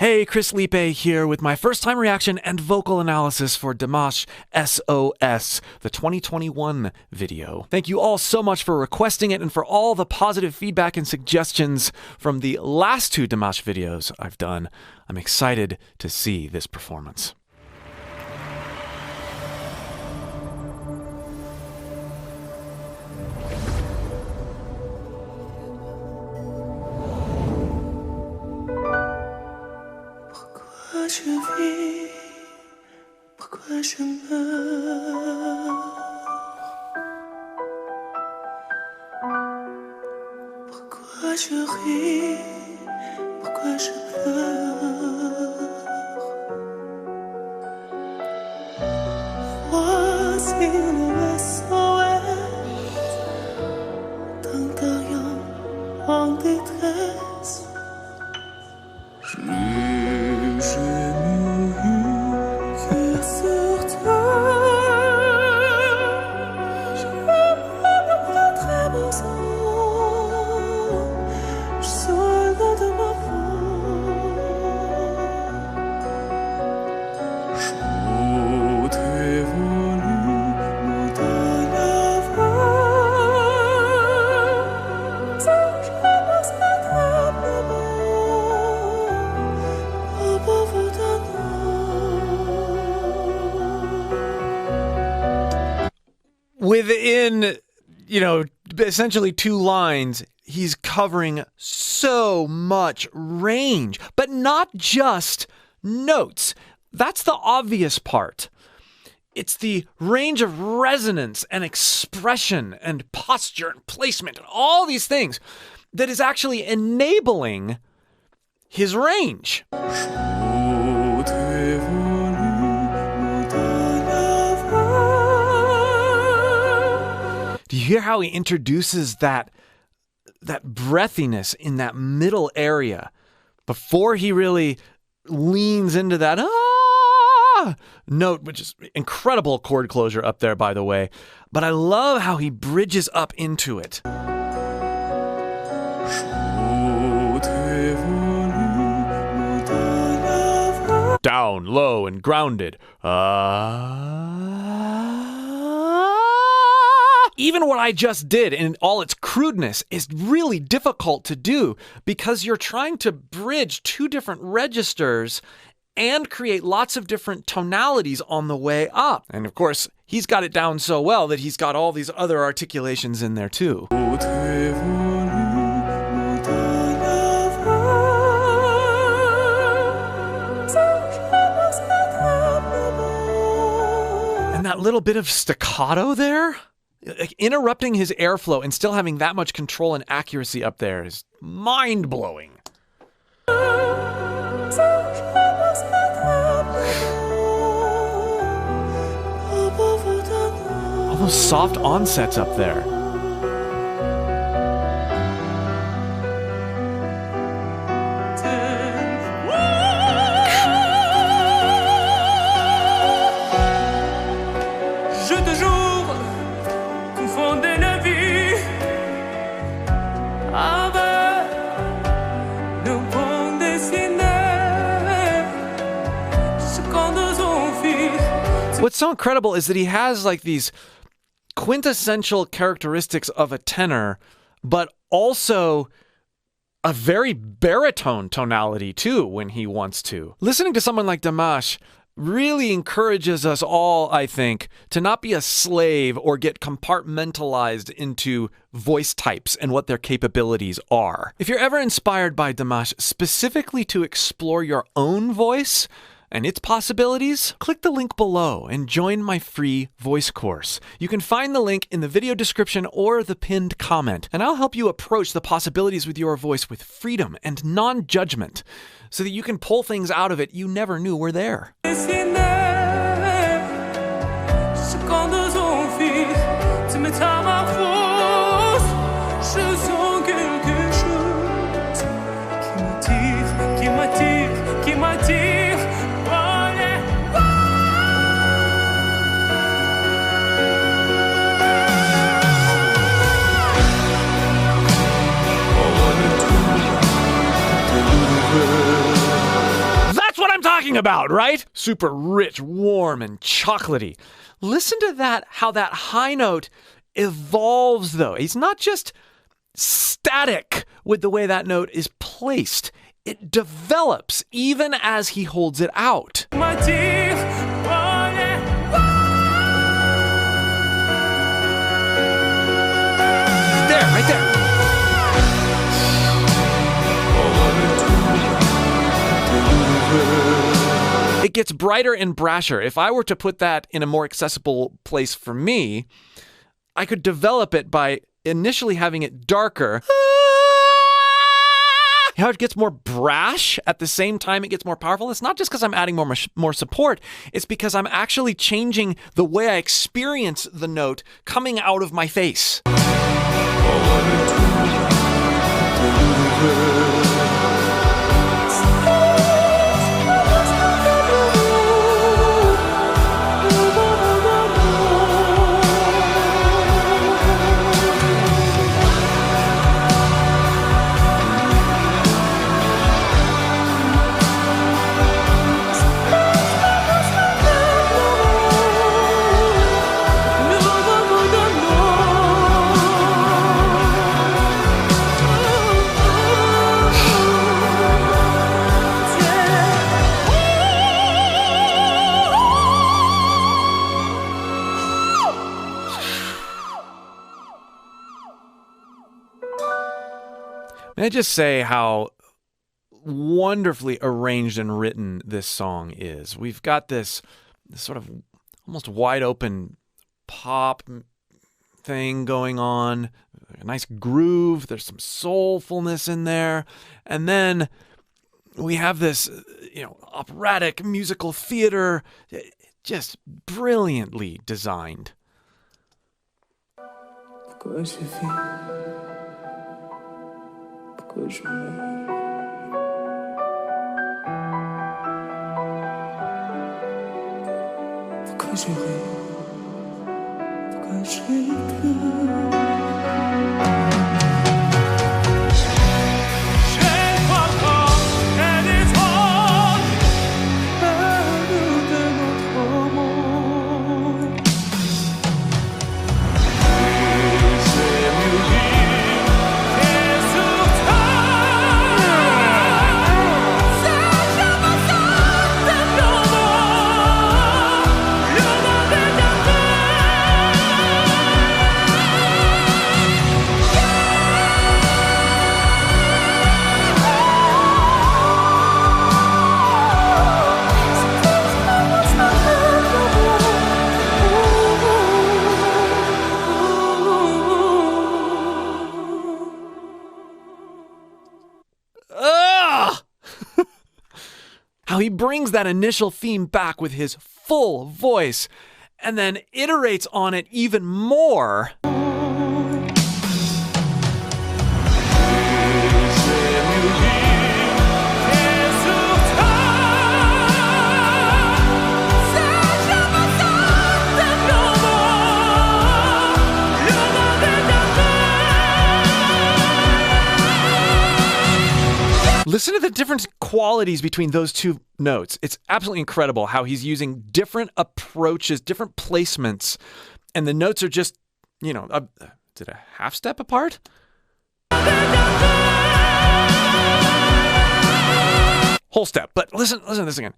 Hey, Chris Liepe here with my first-time reaction and vocal analysis for Dimash S.O.S, the 2021 video. Thank you all so much for requesting it and for all the positive feedback and suggestions from the last two Dimash videos I've done. I'm excited to see this performance. Je vis, pourquoi je meurs? Pourquoi je ris, pourquoi je pleure? Voici le SOS d'un terrien en détresse. Within, essentially two lines, he's covering so much range, but not just notes. That's the obvious part. It's the range of resonance and expression and posture and placement and all these things that is actually enabling his range. Do you hear how he introduces that breathiness in that middle area before he really leans into that note, which is incredible chord closure up there, by the way. But I love how he bridges up into it. Down, low, and grounded. Even what I just did in all its crudeness is really difficult to do because you're trying to bridge two different registers and create lots of different tonalities on the way up. And of course, he's got it down so well that he's got all these other articulations in there too. And that little bit of staccato there, like interrupting his airflow and still having that much control and accuracy up there is mind-blowing. All those soft onsets up there. What's so incredible is that he has like these quintessential characteristics of a tenor, but also a very baritone tonality too when he wants to. Listening to someone like Dimash really encourages us all, I think, to not be a slave or get compartmentalized into voice types and what their capabilities are. If you're ever inspired by Dimash specifically to explore your own voice and its possibilities, click the link below and join my free voice course. You can find the link in the video description or the pinned comment, and I'll help you approach the possibilities with your voice with freedom and non-judgment so that you can pull things out of it you never knew were there. talking about, right? Super rich, warm, and chocolatey. Listen to that, how that high note evolves, though. He's not just static with the way that note is placed. It develops even as he holds it out. There, right there. It gets brighter and brasher. If I were to put that in a more accessible place for me, I could develop it by initially having it darker. How it gets more brash at the same time it gets more powerful. It's not just because I'm adding more support. It's because I'm actually changing the way I experience the note coming out of my face. May I just say how wonderfully arranged and written this song is. We've got this sort of almost wide open pop thing going on, a nice groove, there's some soulfulness in there, and then we have this, operatic musical theater, just brilliantly designed. Pourquoi je vis? Pourquoi je meurs? Pourquoi je ris? Pourquoi je pleure? How he brings that initial theme back with his full voice and then iterates on it even more. Listen to the different qualities between those two notes. It's absolutely incredible how he's using different approaches, different placements, and the notes are just, is it a half step apart? Whole step, but listen to this again.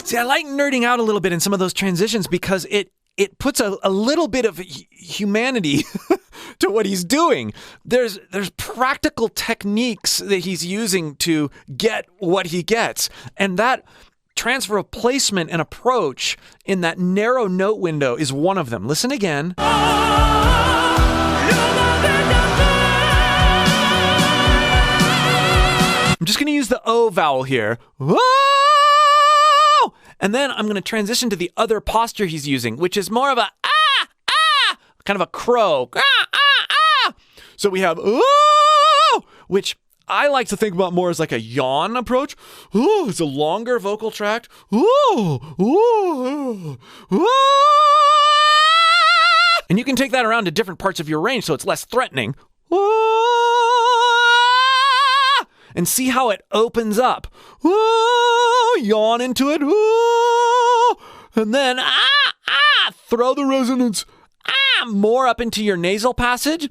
See, I like nerding out a little bit in some of those transitions because it puts a little bit of humanity to what he's doing. There's practical techniques that he's using to get what he gets. And that transfer of placement and approach in that narrow note window is one of them. Listen again. I'm just going to use the O vowel here. Whoa! And then I'm going to transition to the other posture he's using, which is more of a kind of a crow. So we have oh, which I like to think about more as like a yawn approach. Oh, it's a longer vocal tract. Oh. And you can take that around to different parts of your range so it's less threatening. And see how it opens up. Yawn into it. And then throw the resonance more up into your nasal passage.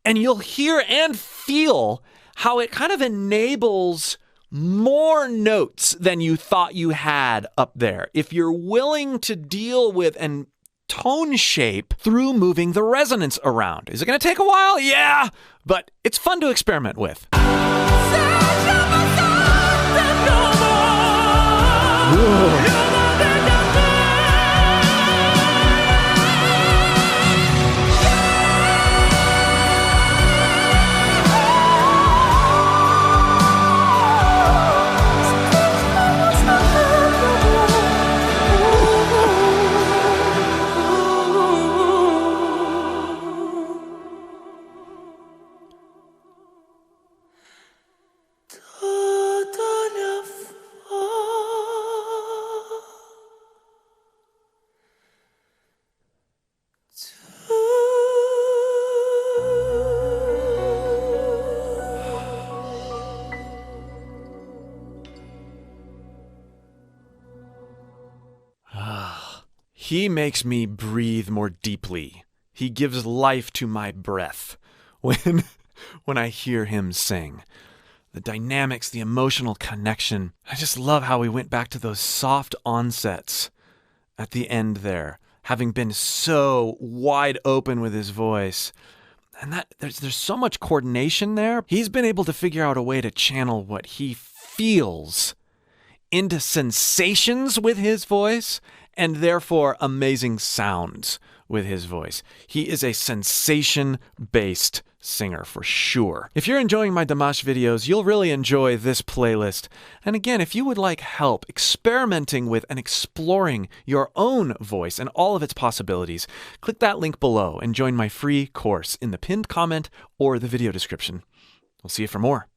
And you'll hear and feel how it kind of enables more notes than you thought you had up there. If you're willing to deal with and tone shape through moving the resonance around. Is it going to take a while? Yeah, but it's fun to experiment with. Whoa. He makes me breathe more deeply. He gives life to my breath when I hear him sing. The dynamics, the emotional connection. I just love how we went back to those soft onsets at the end there, having been so wide open with his voice. And that there's so much coordination there. He's been able to figure out a way to channel what he feels into sensations with his voice, and therefore amazing sounds with his voice. He is a sensation-based singer for sure. If you're enjoying my Dimash videos, you'll really enjoy this playlist. And again, if you would like help experimenting with and exploring your own voice and all of its possibilities, click that link below and join my free course in the pinned comment or the video description. We'll see you for more.